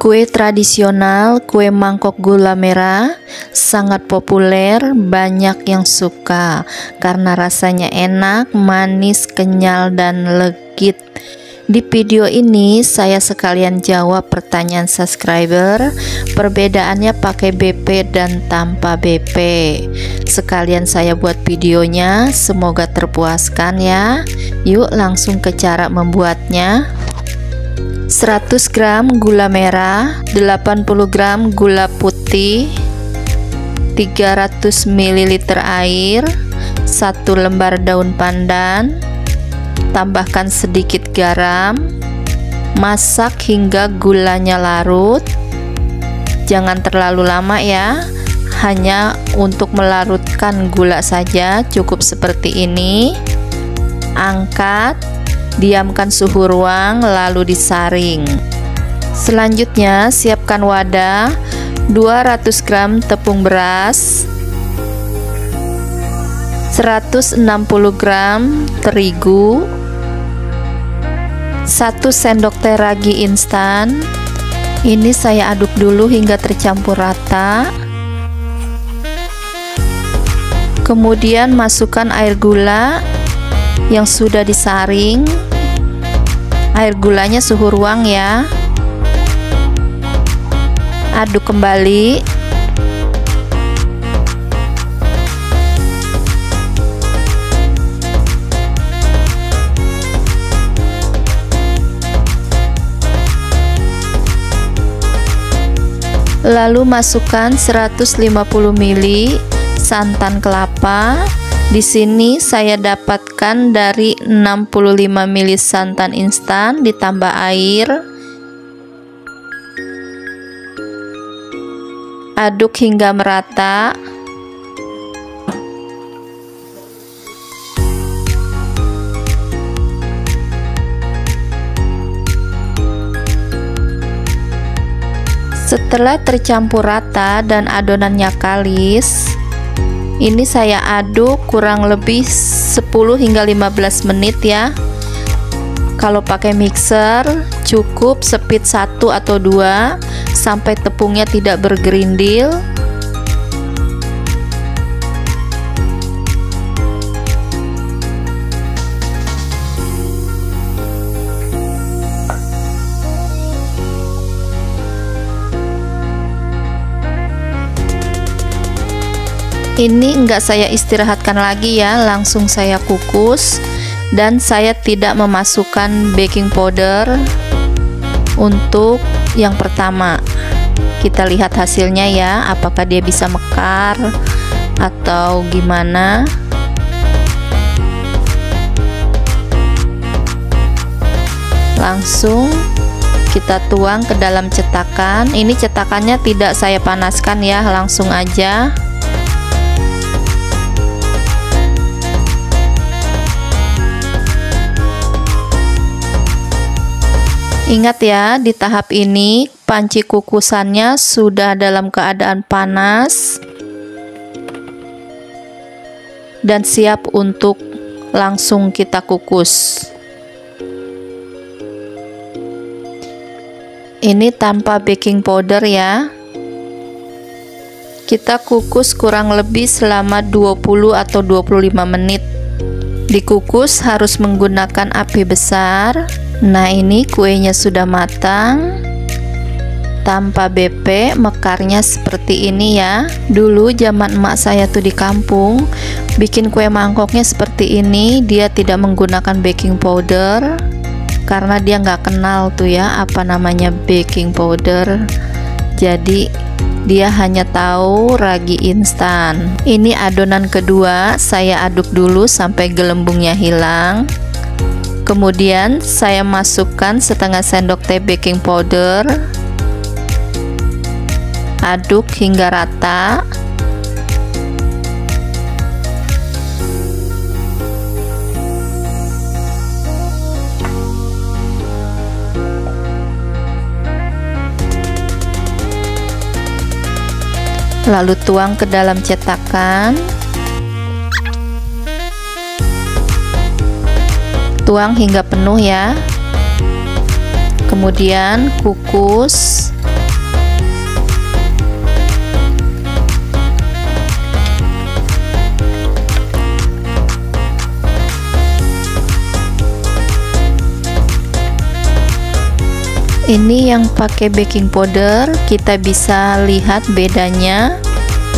Kue tradisional, kue mangkok gula merah, sangat populer, banyak yang suka karena rasanya enak, manis, kenyal, dan legit. Di video ini saya sekalian jawab pertanyaan subscriber, perbedaannya pakai BP dan tanpa BP. Sekalian saya buat videonya, semoga terpuaskan ya. Yuk langsung ke cara membuatnya. 100 gram gula merah, 80 gram gula putih, 300 ml air, 1 lembar daun pandan, tambahkan sedikit garam, masak hingga gulanya larut. Jangan terlalu lama ya, hanya untuk melarutkan gula saja, cukup seperti ini. Angkat, diamkan suhu ruang, lalu disaring. Selanjutnya siapkan wadah, 200 gram tepung beras, 160 gram terigu, 1 sendok teh ragi instan. Ini saya aduk dulu hingga tercampur rata. Kemudian masukkan air gula yang sudah disaring. Air gulanya suhu ruang ya. Aduk kembali. Lalu masukkan 150 ml santan kelapa. Di sini saya dapatkan dari 65 ml santan instan ditambah air. Aduk hingga merata. Setelah tercampur rata dan adonannya kalis, ini saya aduk kurang lebih 10 hingga 15 menit ya. Kalau pakai mixer cukup speed 1 atau 2 sampai tepungnya tidak bergerindil. Ini enggak saya istirahatkan lagi ya, langsung saya kukus. Dan saya tidak memasukkan baking powder untuk yang pertama. Kita lihat hasilnya ya, apakah dia bisa mekar atau gimana. Langsung kita tuang ke dalam cetakan. Ini cetakannya tidak saya panaskan ya, langsung aja. Ingat ya, di tahap ini panci kukusannya sudah dalam keadaan panas dan siap untuk langsung kita kukus. Ini tanpa baking powder ya. Kita kukus kurang lebih selama 20 atau 25 menit. Dikukus harus menggunakan api besar. Nah, ini kuenya sudah matang. Tanpa BP, mekarnya seperti ini ya. Dulu zaman emak saya tuh di kampung, bikin kue mangkoknya seperti ini. Dia tidak menggunakan baking powder karena dia nggak kenal tuh ya apa namanya baking powder. Jadi dia hanya tahu ragi instan. Ini adonan kedua, saya aduk dulu sampai gelembungnya hilang. Kemudian saya masukkan setengah sendok teh baking powder. Aduk hingga rata. Lalu tuang ke dalam cetakan. Tuang hingga penuh ya. Kemudian kukus Ini yang pakai baking powder, kita bisa lihat bedanya,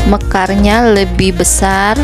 mekarnya lebih besar.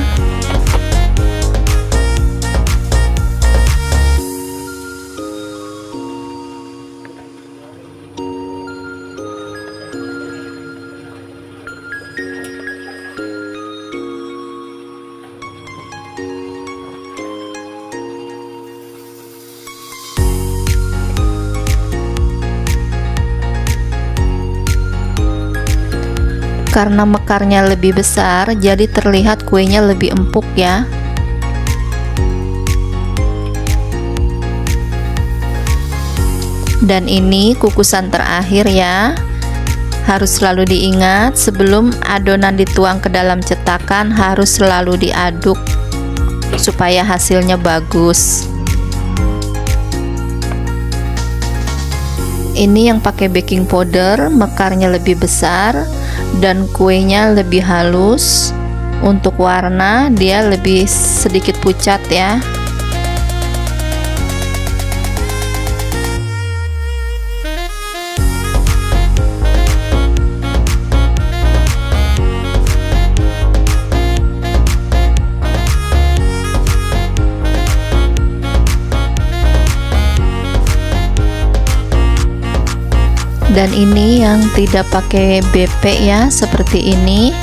Karena mekarnya lebih besar, jadi terlihat kuenya lebih empuk ya. Dan ini kukusan terakhir ya. Harus selalu diingat, sebelum adonan dituang ke dalam cetakan harus selalu diaduk supaya hasilnya bagus. Ini yang pakai baking powder, mekarnya lebih besar dan kuenya lebih halus. Untuk warna dia lebih sedikit pucat ya. Dan ini yang tidak pakai BP ya, seperti ini.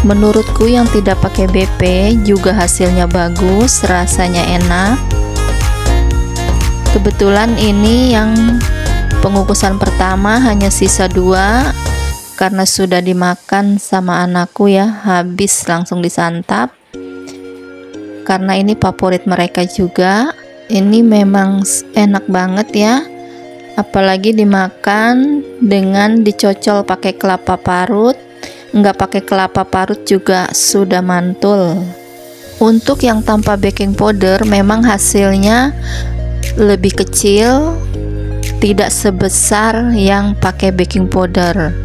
Menurutku yang tidak pakai BP juga hasilnya bagus, rasanya enak. Kebetulan ini yang pengukusan pertama hanya sisa 2 karena sudah dimakan sama anakku ya, habis langsung disantap. Karena ini favorit mereka juga. Ini memang enak banget ya. Apalagi dimakan dengan dicocol pakai kelapa parut, nggak pakai kelapa parut juga sudah mantul. Untuk yang tanpa baking powder memang hasilnya lebih kecil, tidak sebesar yang pakai baking powder.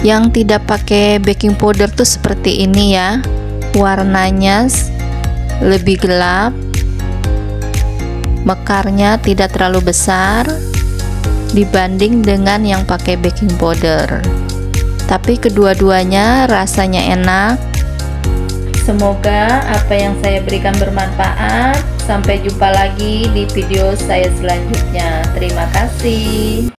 Yang tidak pakai baking powder tuh seperti ini ya, warnanya lebih gelap, mekarnya tidak terlalu besar dibanding dengan yang pakai baking powder. Tapi kedua-duanya rasanya enak. Semoga apa yang saya berikan bermanfaat. Sampai jumpa lagi di video saya selanjutnya. Terima kasih.